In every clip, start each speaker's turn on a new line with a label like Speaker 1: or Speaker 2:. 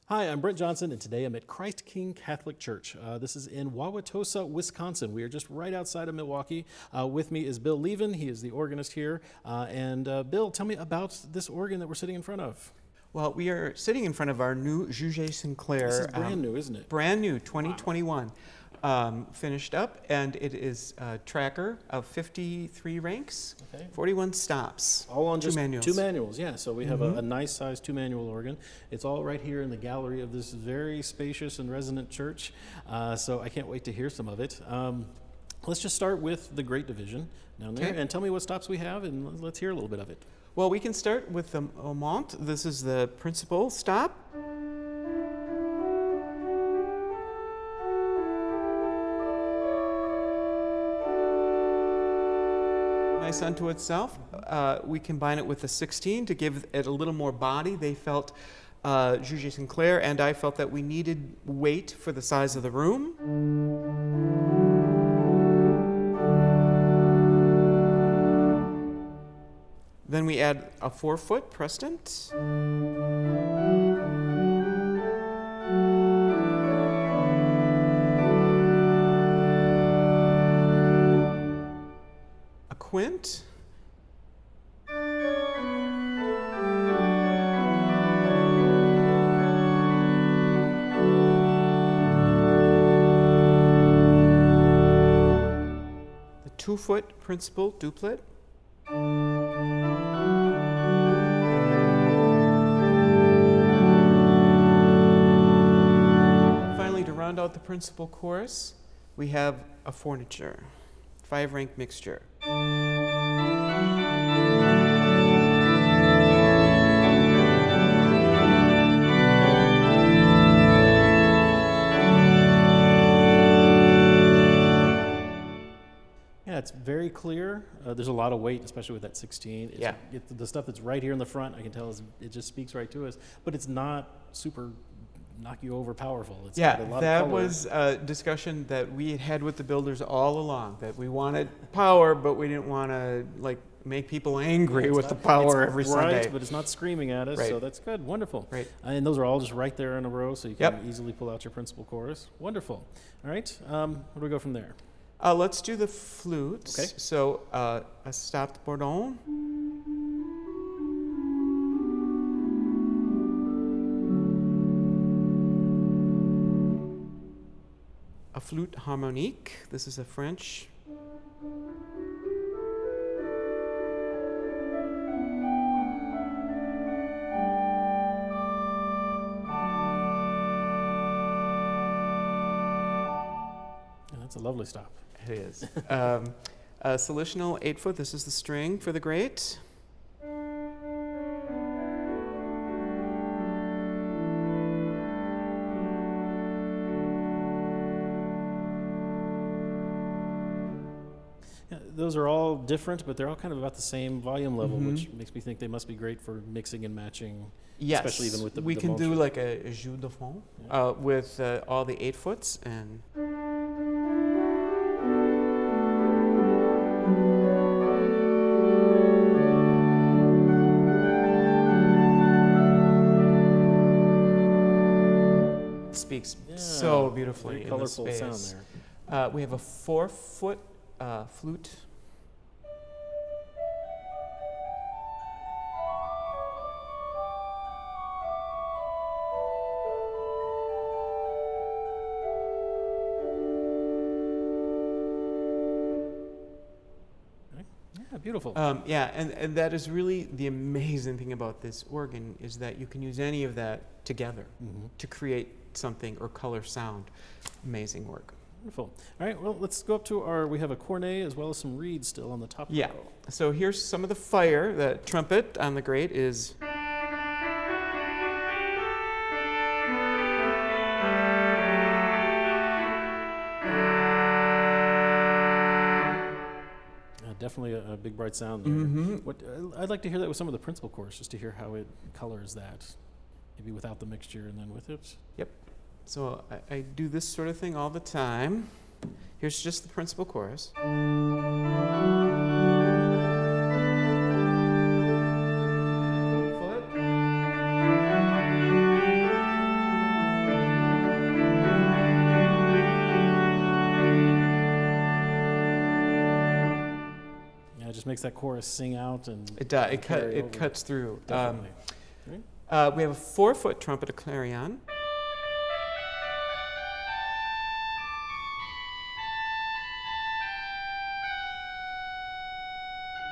Speaker 1: Hi, I'm Brent Johnson, and today I'm at Christ King Catholic Church. This is in Wauwatosa, Wisconsin. We are just right outside of Milwaukee. With me is Bill Leiven. He is the organist here. Bill, tell me about this organ that we're sitting in front of.
Speaker 2: Well, we are sitting in front of our new Juget-Sinclair.
Speaker 1: This is brand new, isn't it?
Speaker 2: Brand new, 2021. Finished up, and it is a tracker of 53 ranks,
Speaker 1: Okay.
Speaker 2: 41 stops.
Speaker 1: All on just
Speaker 2: manuals.
Speaker 1: two manuals, yeah. So we have a nice sized two manual organ. It's all right here in the gallery of this very spacious and resonant church. So I can't wait to hear some of it. Let's just start with the Great Division down there,
Speaker 2: Okay.
Speaker 1: and tell me what stops we have, and let's hear a little bit of it.
Speaker 2: Well, we can start with the Aumont. This is the principal stop. Nice unto itself. We combine it with the 16 to give it a little more body. They felt, Juget-Sinclair and I felt that we needed weight for the size of the room. Then we add a 4-foot Prestant. A quint. The 2-foot principal duplet. Finally, to round out the principal chorus, we have a forniture, 5-rank mixture.
Speaker 1: Yeah, it's very clear. There's a lot of weight, especially with that 16.
Speaker 2: Yeah.
Speaker 1: The stuff that's right here in the front, I can tell it just speaks right to us. But it's not super knock you over powerful. It's got a lot
Speaker 2: That
Speaker 1: of color.
Speaker 2: was a discussion that we had with the builders all along, that we wanted power, but we didn't want to make people angry
Speaker 1: It's
Speaker 2: with the
Speaker 1: not-
Speaker 2: power
Speaker 1: it's
Speaker 2: every
Speaker 1: right,
Speaker 2: Sunday.
Speaker 1: but it's not screaming at us,
Speaker 2: Right.
Speaker 1: so that's good. Wonderful.
Speaker 2: Right.
Speaker 1: And those are all just right there in a row, so you can
Speaker 2: Yep.
Speaker 1: easily pull out your principal chorus. Wonderful. All right, where do we go from there?
Speaker 2: Let's do the flutes.
Speaker 1: Okay.
Speaker 2: So a stopped bourdon. A flute harmonique. This is a French.
Speaker 1: Yeah, that's a lovely stop.
Speaker 2: It is. A solutional 8-foot. This is the string for the great.
Speaker 1: Yeah, those are all different, but they're all kind of about the same volume level, which makes me think they must be great for mixing and matching.
Speaker 2: Yes,
Speaker 1: Especially even with the
Speaker 2: we can do
Speaker 1: mulch.
Speaker 2: like a jus de fond with all the 8-foots and. Speaks so beautifully
Speaker 1: Very
Speaker 2: in
Speaker 1: colorful
Speaker 2: the
Speaker 1: sound
Speaker 2: space.
Speaker 1: there.
Speaker 2: We have a 4-foot flute.
Speaker 1: Okay. Yeah, beautiful.
Speaker 2: And that is really the amazing thing about this organ is that you can use any of that together to create something or color sound. Amazing work.
Speaker 1: Wonderful. All right, well, let's go up to we have a cornet as well as some reeds still on the top
Speaker 2: Yeah.
Speaker 1: row.
Speaker 2: So here's some of the fire. The trumpet on the great is.
Speaker 1: Definitely a big bright sound there. I'd like to hear that with some of the principal chorus, just to hear how it colors that, maybe without the mixture and then with it.
Speaker 2: Yep. So I do this sort of thing all the time. Here's just the principal chorus. Foot.
Speaker 1: just makes that chorus sing out and
Speaker 2: It does.
Speaker 1: carry
Speaker 2: It
Speaker 1: over.
Speaker 2: cuts through.
Speaker 1: Definitely.
Speaker 2: We have a 4-foot trumpet, a clarion.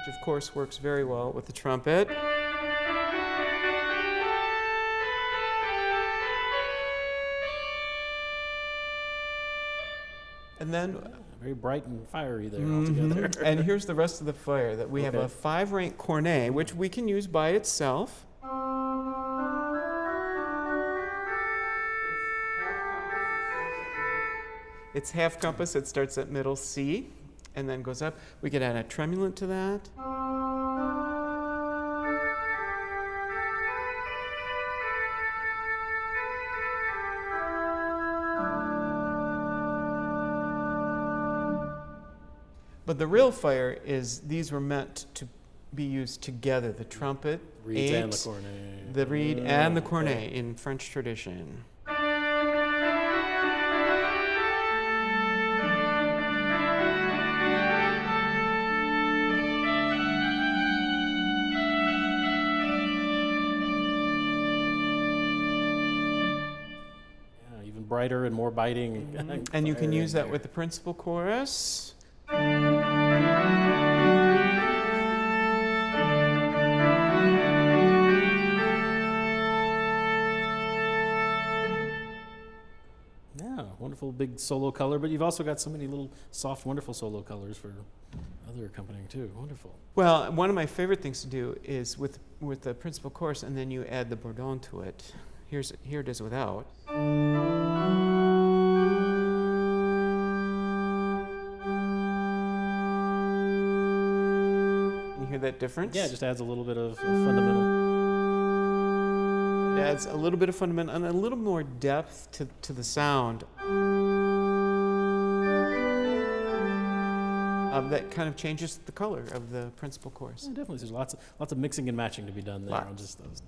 Speaker 2: Which, of course, works very well with the trumpet. And then,
Speaker 1: Very bright and fiery there altogether.
Speaker 2: and here's the rest of the fire. That we have
Speaker 1: Okay.
Speaker 2: a 5-rank cornet, which we can use by itself. It's half compass. It starts at middle C and then goes up. We could add a tremulant to that. But the real fire is these were meant to be used together. The trumpet,
Speaker 1: Reeds and the
Speaker 2: eight,
Speaker 1: cornet.
Speaker 2: the reed, and the
Speaker 1: Okay.
Speaker 2: cornet in French tradition.
Speaker 1: Yeah, even brighter and more biting.
Speaker 2: And you can
Speaker 1: fire
Speaker 2: use
Speaker 1: in
Speaker 2: that
Speaker 1: there.
Speaker 2: with the principal chorus.
Speaker 1: Yeah, wonderful big solo color, but you've also got so many little soft, wonderful solo colors for other accompanying too. Wonderful.
Speaker 2: Well, one of my favorite things to do is with the principal chorus, and then you add the bourdon to it. Here it is without. You hear that difference?
Speaker 1: Yeah, it just adds a little bit of fundamental.
Speaker 2: It adds a little bit of fundamental and a little more depth to the sound. That kind of changes the color of the principal chorus.
Speaker 1: Yeah, definitely. There's lots of mixing and matching to be done there.
Speaker 2: Lots.
Speaker 1: On just those.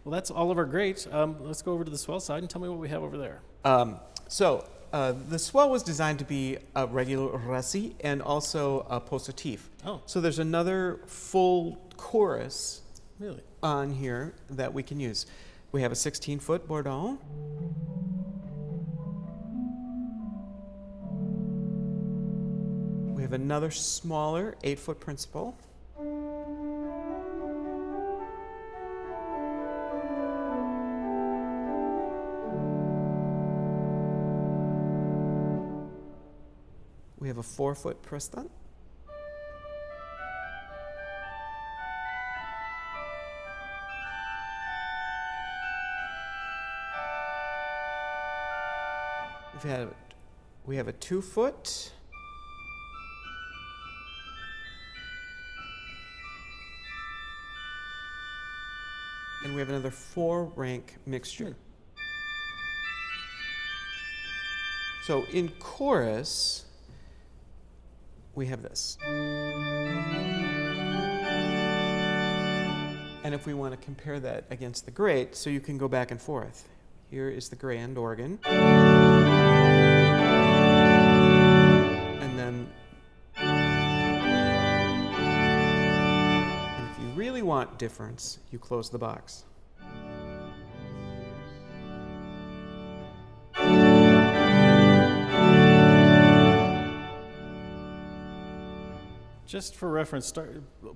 Speaker 1: Well, that's all of our great. Let's go over to the swell side and tell me what we have over there.
Speaker 2: The swell was designed to be a regular récit and also a posatif.
Speaker 1: Oh,
Speaker 2: So there's another full chorus
Speaker 1: really?
Speaker 2: on here that we can use. We have a 16-foot bourdon. We have another smaller 8-foot principal. We have a 4-foot Preston. We have a 2-foot. And we have another 4-rank mixture. So in chorus, we have this. And if we want to compare that against the great, so you can go back and forth. Here is the grand organ. And then, and if you really want difference, you close the box.
Speaker 1: Just for reference,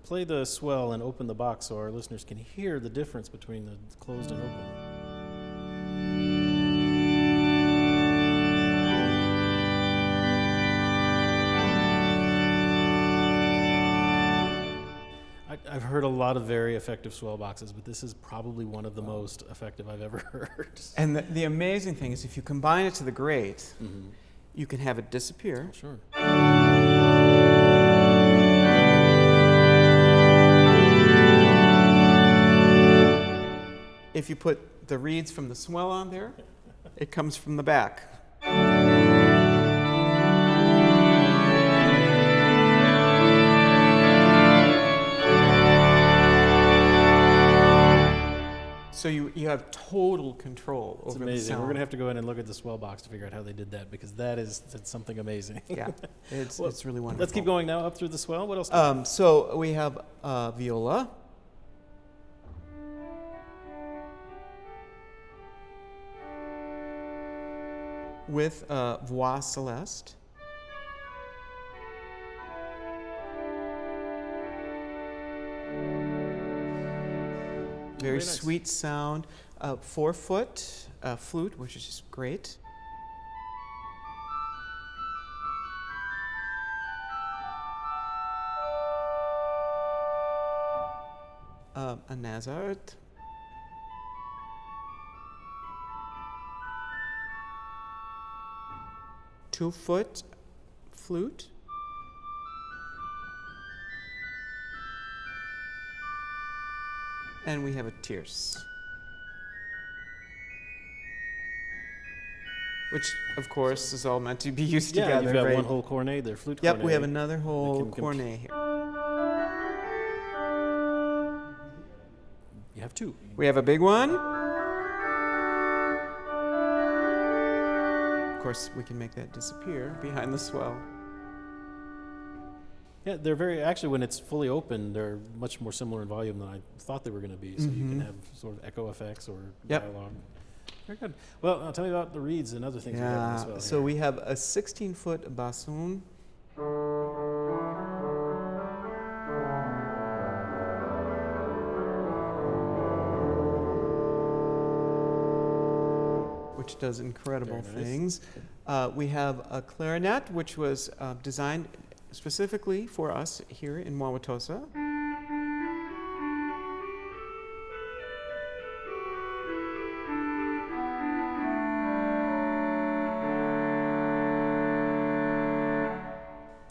Speaker 1: play the swell and open the box so our listeners can hear the difference between the closed and open. I've heard a lot of very effective swell boxes, but this is probably one of the most effective I've ever heard.
Speaker 2: And the amazing thing is if you combine it to the great,
Speaker 1: Mm-hmm.
Speaker 2: you can have it disappear.
Speaker 1: Sure.
Speaker 2: If you put the reeds from the swell on there, it comes from the back. So you have total control
Speaker 1: It's
Speaker 2: over the
Speaker 1: amazing.
Speaker 2: sound.
Speaker 1: We're going to have to go in and look at the swell box to figure out how they did that, because that's something amazing.
Speaker 2: Yeah, it's
Speaker 1: Well,
Speaker 2: really wonderful.
Speaker 1: Let's keep going now up through the swell. What else?
Speaker 2: So we have viola. With voix celeste. Very
Speaker 1: nice.
Speaker 2: sweet sound. 4-foot flute, which is just great. A Nazareth. Two-foot flute. And we have a tierce. Which, of course, is all meant to be used
Speaker 1: Yeah,
Speaker 2: together.
Speaker 1: you've got
Speaker 2: right?
Speaker 1: one whole cornet there, flute
Speaker 2: Yep,
Speaker 1: cornet.
Speaker 2: we have another whole
Speaker 1: can
Speaker 2: cornet here.
Speaker 1: You have two.
Speaker 2: We have a big one. Of course, we can make that disappear behind the swell.
Speaker 1: Yeah, they're actually, when it's fully open, they're much more similar in volume than I thought they were going to be. So you can have sort of echo effects or
Speaker 2: Yep.
Speaker 1: dialogue. Very good. Well, tell me about the reeds and other things we have as well.
Speaker 2: So
Speaker 1: here.
Speaker 2: we have a 16-foot bassoon. Which does incredible
Speaker 1: Very nice.
Speaker 2: things. We have a clarinet, which was designed specifically for us here in Wauwatosa.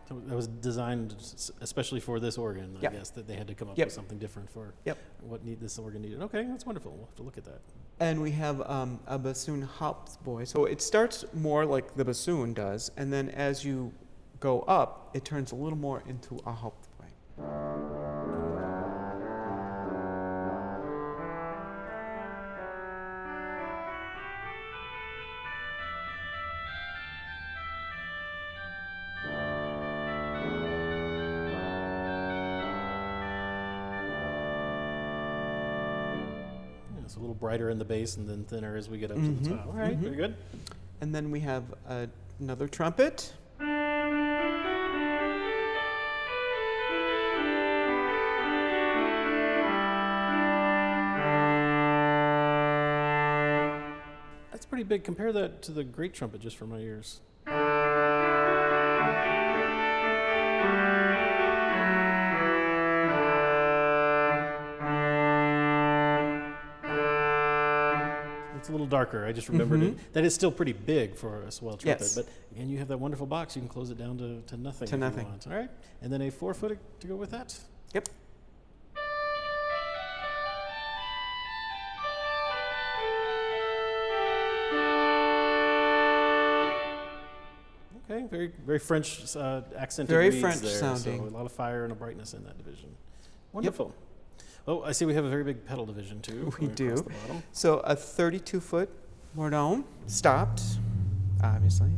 Speaker 1: So that was designed especially for this organ, I
Speaker 2: Yep.
Speaker 1: guess, that they had to come up
Speaker 2: Yep.
Speaker 1: with something different for
Speaker 2: Yep.
Speaker 1: what this organ needed. Okay, that's wonderful. We'll have to look at that.
Speaker 2: And we have a bassoon Hauptboy. So it starts more like the bassoon does, and then as you go up, it turns a little more into a Hauptboy.
Speaker 1: Yeah, it's a little brighter in the bass and then thinner as we get up to the top. All right, very good.
Speaker 2: And then we have another trumpet.
Speaker 1: That's pretty big. Compare that to the great trumpet, just for my ears. It's a little darker. I just remembered it. That is still pretty big for a swell trumpet.
Speaker 2: Yes.
Speaker 1: But again, you have that wonderful box. You can close it down to nothing.
Speaker 2: To
Speaker 1: if
Speaker 2: nothing.
Speaker 1: You want. All right. And then a 4-foot to go with that.
Speaker 2: Yep.
Speaker 1: Okay. Very, very French accented
Speaker 2: Very
Speaker 1: reeds
Speaker 2: French
Speaker 1: there.
Speaker 2: sounding.
Speaker 1: So a lot of fire and a brightness in that division. Wonderful. Oh, I see we have a very big pedal division too.
Speaker 2: We
Speaker 1: across
Speaker 2: do.
Speaker 1: the bottom.
Speaker 2: So a 32-foot Mordaunt, stopped, obviously.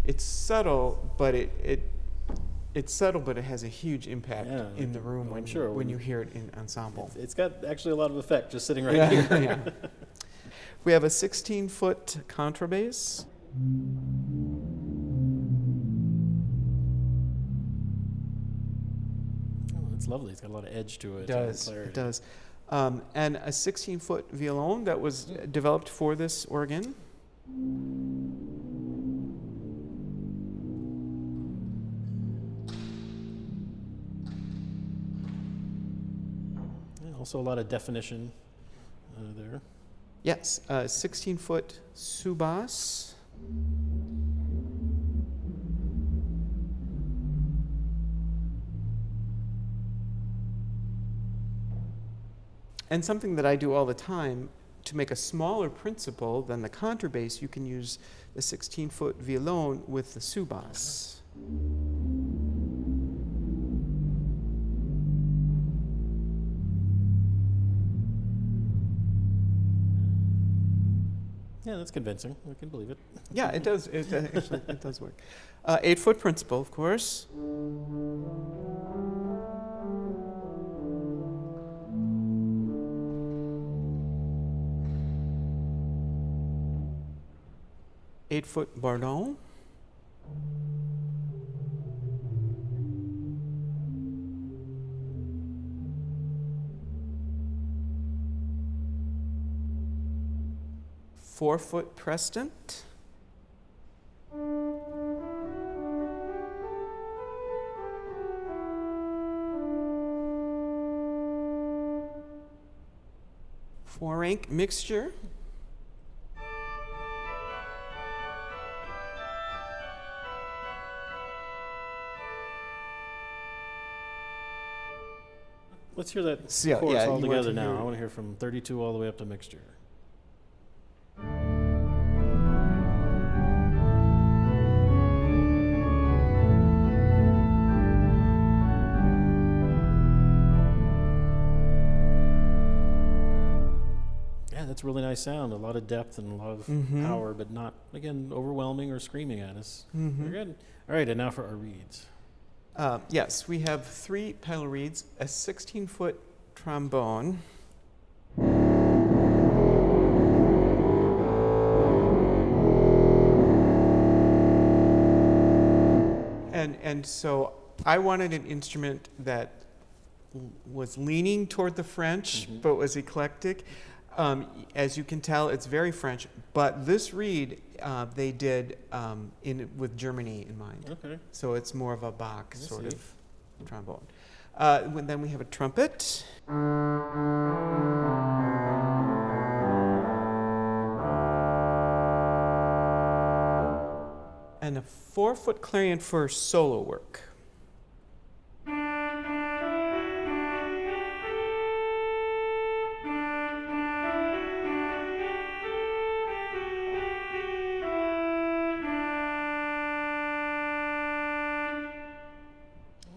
Speaker 2: It's subtle, but it's subtle, but it has a huge impact
Speaker 1: Yeah,
Speaker 2: in the room
Speaker 1: I'm
Speaker 2: when
Speaker 1: sure.
Speaker 2: when you hear it in ensemble.
Speaker 1: It's got actually a lot of effect just sitting right
Speaker 2: Yeah,
Speaker 1: here.
Speaker 2: yeah. We have a 16-foot contrabass.
Speaker 1: Oh, it's lovely. It's got a lot of edge to it.
Speaker 2: It does. It does. And a 16-foot violon that was developed for this organ.
Speaker 1: Yeah, also a lot of definition there.
Speaker 2: Yes, a 16-foot subas. And something that I do all the time, to make a smaller principal than the contrabass, you can use the 16-foot violon with the subas.
Speaker 1: Yeah, that's convincing. I can believe it.
Speaker 2: Yeah, it does. Actually, it does work. 8-foot principal, of course. Eight-foot Bardon. Four-foot Prestant. Four-rank Mixture.
Speaker 1: Let's hear that
Speaker 2: Yeah,
Speaker 1: chorus
Speaker 2: yeah,
Speaker 1: all
Speaker 2: you want
Speaker 1: together
Speaker 2: to
Speaker 1: now.
Speaker 2: hear-
Speaker 1: I want to hear from 32 all the way up to Mixture. Yeah, that's a really nice sound. A lot of depth and a lot of power, but not, again, overwhelming or screaming at us. Very good. All right, and now for our reeds.
Speaker 2: Yes, we have 3 pedal reeds, a 16-foot trombone. And so I wanted an instrument that was leaning toward the French, but was eclectic. As you can tell, it's very French. But this reed, they did with Germany in mind.
Speaker 1: Okay.
Speaker 2: So it's more of a Bach sort
Speaker 1: see.
Speaker 2: of trombone. Then we have a trumpet. And a 4-foot clarion for solo work.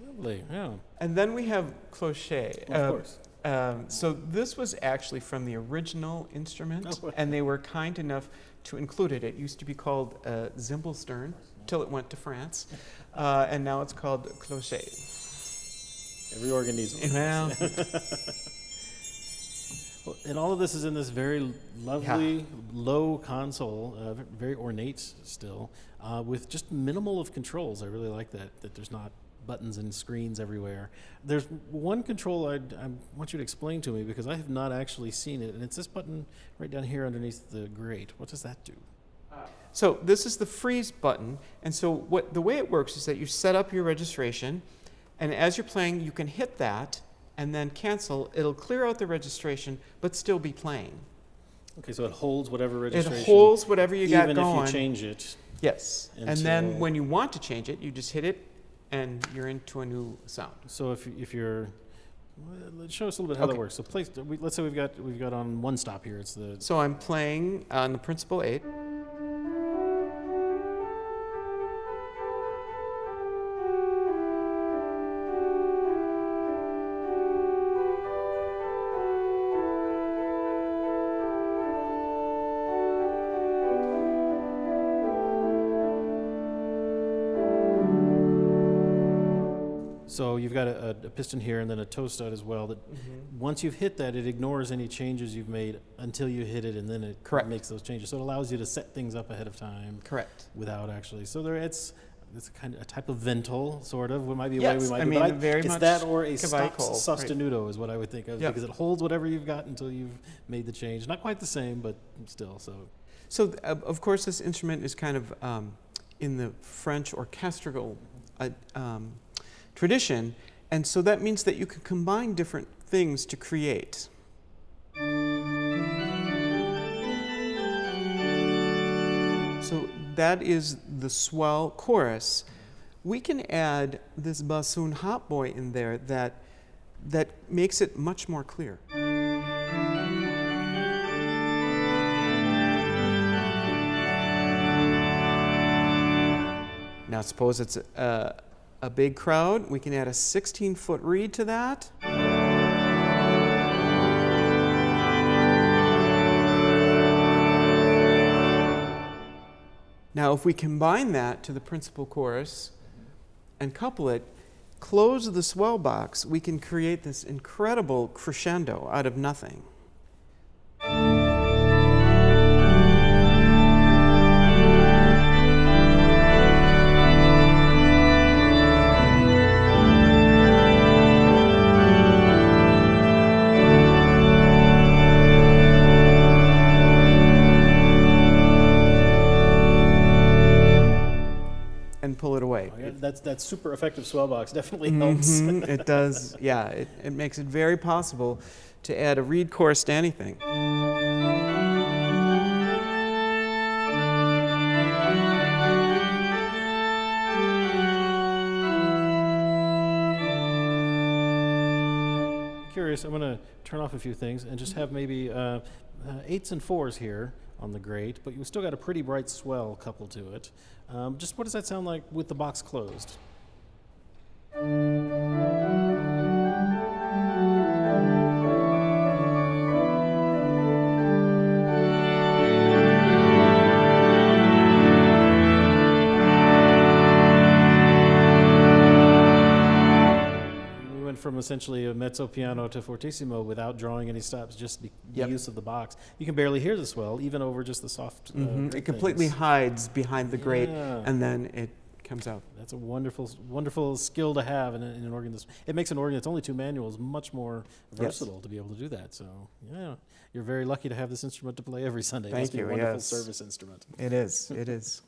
Speaker 1: Lovely, yeah.
Speaker 2: And then we have cloche.
Speaker 1: Of course.
Speaker 2: So this was actually from the original instrument,
Speaker 1: Oh, wow.
Speaker 2: and they were kind enough to include it. It used to be called Zimbelstern till it went to France, and now it's called cloche.
Speaker 1: Every organ needs one.
Speaker 2: Well,
Speaker 1: Well, and all of this is in this very lovely, low console, very ornate still, with just minimal of controls. I really like that there's not buttons and screens everywhere. There's one control I want you to explain to me because I have not actually seen it, and it's this button right down here underneath the grate. What does that do?
Speaker 2: so this is the freeze button, and so the way it works is that you set up your registration, and as you're playing, you can hit that and then cancel. It'll clear out the registration, but still be playing.
Speaker 1: Okay, so it holds whatever registration.
Speaker 2: It holds whatever you got
Speaker 1: even
Speaker 2: going.
Speaker 1: if you change it.
Speaker 2: Yes, and
Speaker 1: until-
Speaker 2: then when you want to change it, you just hit it, and you're into a new sound.
Speaker 1: So if you're, well, show us a little bit how that
Speaker 2: Okay.
Speaker 1: works. So let's say we've got on one stop here. It's the
Speaker 2: So I'm playing on the principal 8.
Speaker 1: So you've got a piston here and then a toe stud as well. That once you've hit that, it ignores any changes you've made until you hit it, and then it
Speaker 2: Correct.
Speaker 1: makes those changes. So it allows you to set things up ahead of time
Speaker 2: Correct.
Speaker 1: without actually. So it's kind of a type of ventil, sort of. What might be a
Speaker 2: Yes,
Speaker 1: way we might
Speaker 2: I
Speaker 1: do.
Speaker 2: mean,
Speaker 1: But
Speaker 2: very
Speaker 1: it's
Speaker 2: much
Speaker 1: that or a
Speaker 2: Cavaco,
Speaker 1: stop sostenuto is what I would think of
Speaker 2: Yeah.
Speaker 1: because it holds whatever you've got until you've made the change. Not quite the same, but still.
Speaker 2: So of course, this instrument is kind of in the French orchestral tradition, and so that means that you can combine different things to create. So that is the swell chorus. We can add this bassoon hot boy in there that makes it much more clear. Now suppose it's a big crowd. We can add a 16-foot reed to that. Now, if we combine that to the principal chorus and couple it, close the swell box, we can create this incredible crescendo out of nothing. And pull it away.
Speaker 1: Oh, yeah, that super effective swell box definitely helps.
Speaker 2: It does, yeah. It makes it very possible to add a reed chorus to anything.
Speaker 1: Curious, I'm going to turn off a few things and just have maybe 8s and 4s here on the grate, but you still got a pretty bright swell coupled to it. Just what does that sound like with the box closed? We went from essentially a mezzo piano to fortissimo without drawing any stops, just the use of the box. You can barely hear the swell, even over just the soft
Speaker 2: It completely
Speaker 1: things.
Speaker 2: hides behind the grate,
Speaker 1: Yeah.
Speaker 2: and then it comes out.
Speaker 1: That's a wonderful, wonderful skill to have in an organ. It makes an organ that's only 2 manuals much more versatile to be able to do that. So, yeah, you're very lucky to have this instrument to play every Sunday. It
Speaker 2: Thank
Speaker 1: must be
Speaker 2: you,
Speaker 1: a wonderful
Speaker 2: yes.
Speaker 1: service instrument.
Speaker 2: It is, it is.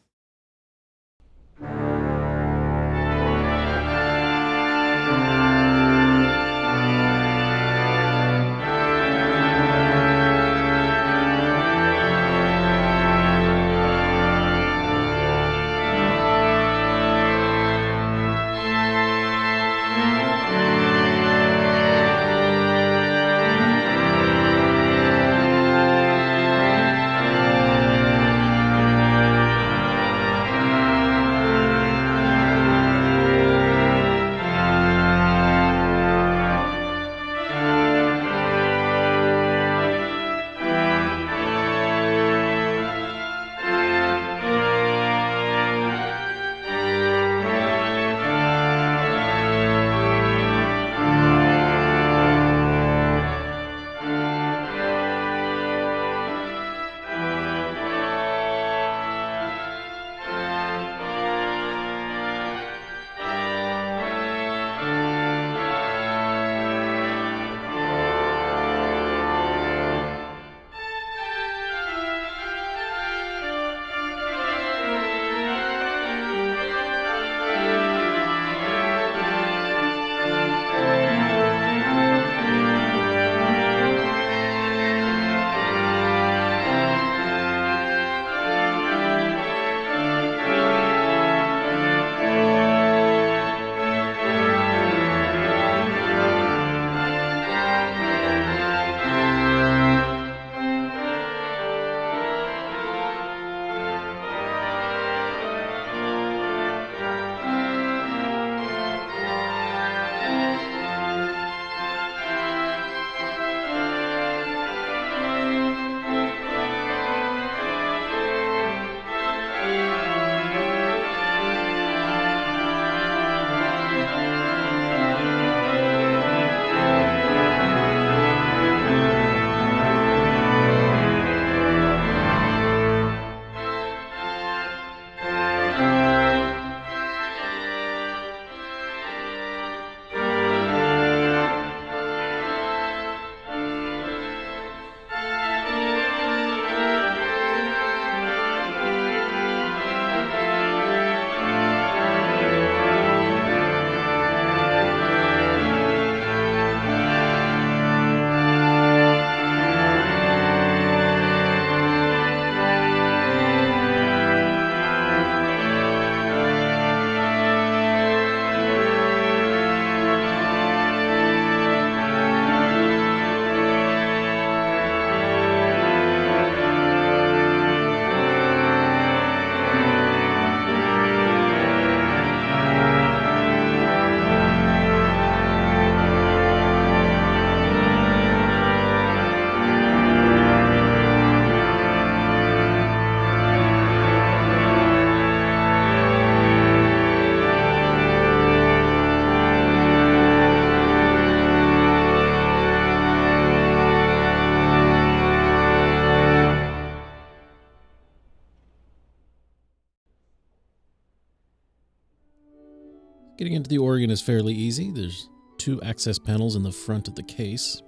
Speaker 1: Getting into the organ is fairly easy. There's 2 access panels in the front of the case.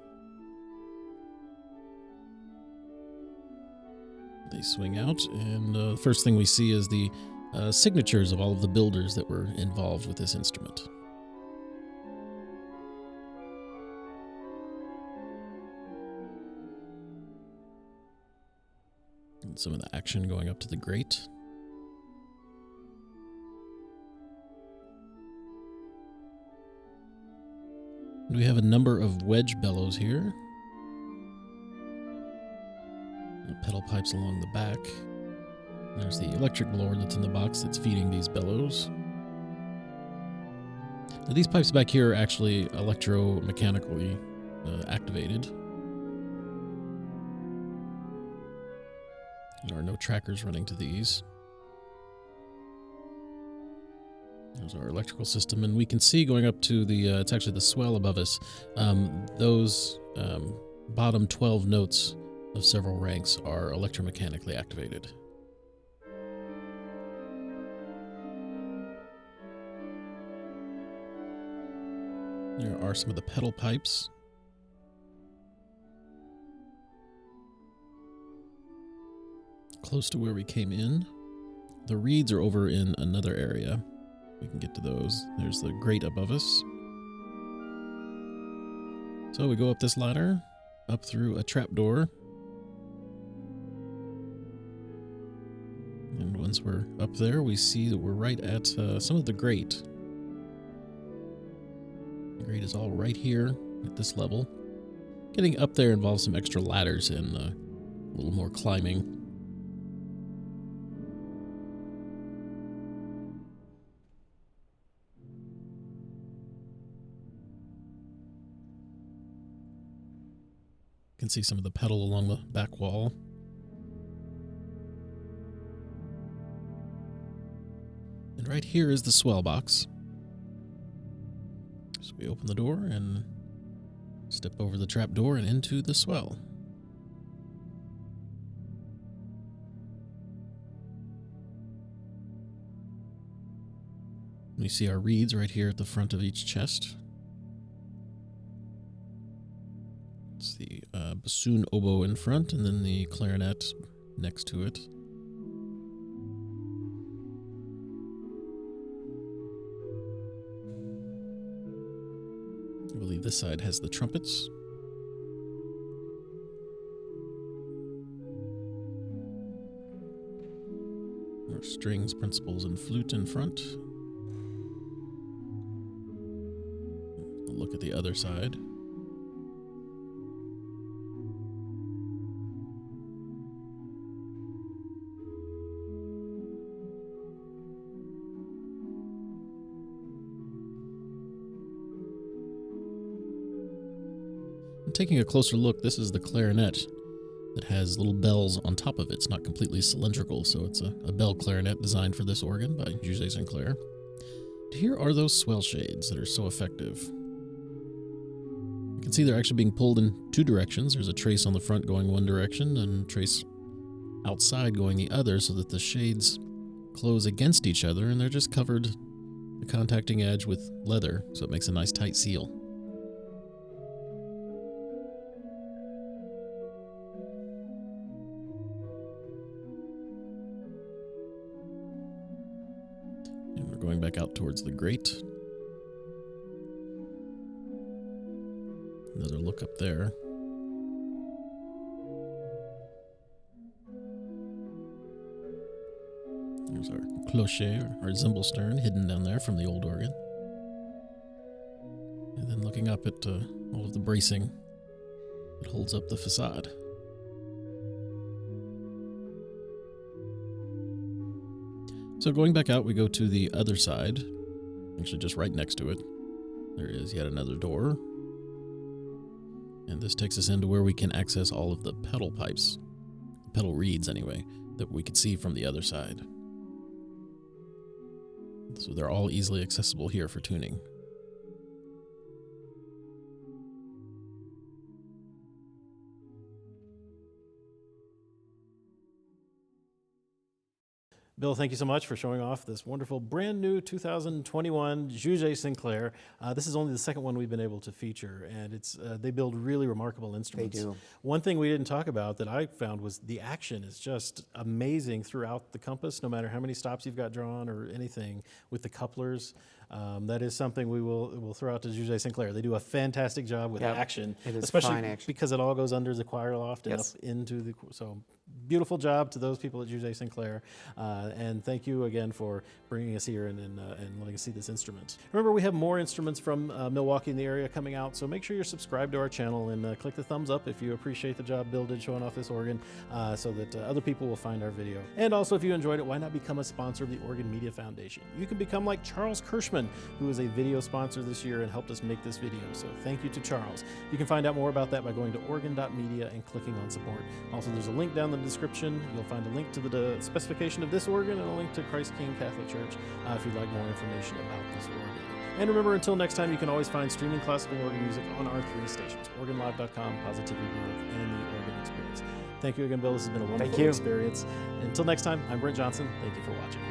Speaker 1: They swing out, and the first thing we see is the signatures of all of the builders that were involved with this instrument. And some of the action going up to the grate. We have a number of wedge bellows here. The pedal pipes along the back. There's the electric blower that's in the box that's feeding these bellows. Now, these pipes back here are actually electromechanically activated. There are no trackers running to these. There's our electrical system, and we can see going up to the, it's actually the swell above us, those bottom 12 notes of several ranks are electromechanically activated. There are some of the pedal pipes. Close to where we came in. The reeds are over in another area. We can get to those. There's the grate above us. So we go up this ladder, up through a trapdoor. And once we're up there, we see that we're right at some of the grate. The grate is all right here at this level. Getting up there involves some extra ladders and a little more climbing. You can see some of the pedal along the back wall. And right here is the swell box. So we open the door and step over the trap door and into the swell. We see our reeds right here at the front of each chest. It's the bassoon oboe in front, and then the clarinet next to it. I believe this side has the trumpets. Our strings, principals, and flute in front. A look at the other side. Taking a closer look, this is the clarinet that has little bells on top of it. It's not completely cylindrical, so it's a bell clarinet designed for this organ by Juget-Sinclair. Here are those swell shades that are so effective. You can see they're actually being pulled in 2 directions. There's a trace on the front going one direction and a trace outside going the other, so that the shades close against each other, and they're just covered, the contacting edge, with leather, so it makes a nice tight seal. Going back out towards the grate. Another look up there. There's our clocher, our cymbal stern, hidden down there from the old organ. And then looking up at all of the bracing that holds up the facade. So going back out, we go to the other side, actually just right next to it. There is yet another door. And this takes us into where we can access all of the pedal pipes, pedal reeds anyway, that we could see from the other side. So they're all easily accessible here for tuning. Bill, thank you so much for showing off this wonderful brand new 2021 Juget-Sinclair. This is only the second one we've been able to feature, and they build really remarkable instruments.
Speaker 2: do.
Speaker 1: One thing we didn't talk about that I found was the action is just amazing throughout the compass, no matter how many stops you've got drawn or anything with the couplers. That is something we'll throw out to Juget-Sinclair. They do a fantastic job with action,
Speaker 2: it is
Speaker 1: especially
Speaker 2: fine action.
Speaker 1: because it all goes under the choir loft and
Speaker 2: Yes.
Speaker 1: up into the. So beautiful job to those people at Juget-Sinclair, and thank you again for bringing us here and letting us see this instrument. Remember, we have more instruments from Milwaukee in the area coming out, so make sure you're subscribed to our channel and click the thumbs up if you appreciate the job Bill did showing off this organ, so that other people will find our video. And also, if you enjoyed it, why not become a sponsor of the Organ Media Foundation? You can become like Charles Kirschman, who is a video sponsor this year and helped us make this video. So thank you to Charles. You can find out more about that by going to organ.media and clicking on support. Also, there's a link down in the description. You'll find a link to the specification of this organ and a link to Christ King Catholic Church if you'd like more information about this organ. And remember, until next time, you can always find streaming classical organ music on our 3 stations, organlive.com, Positively Baruch, and the Organ Experience. Thank you again, Bill. This has been a wonderful experience. Until next time, I'm Brent Johnson. Thank you for watching.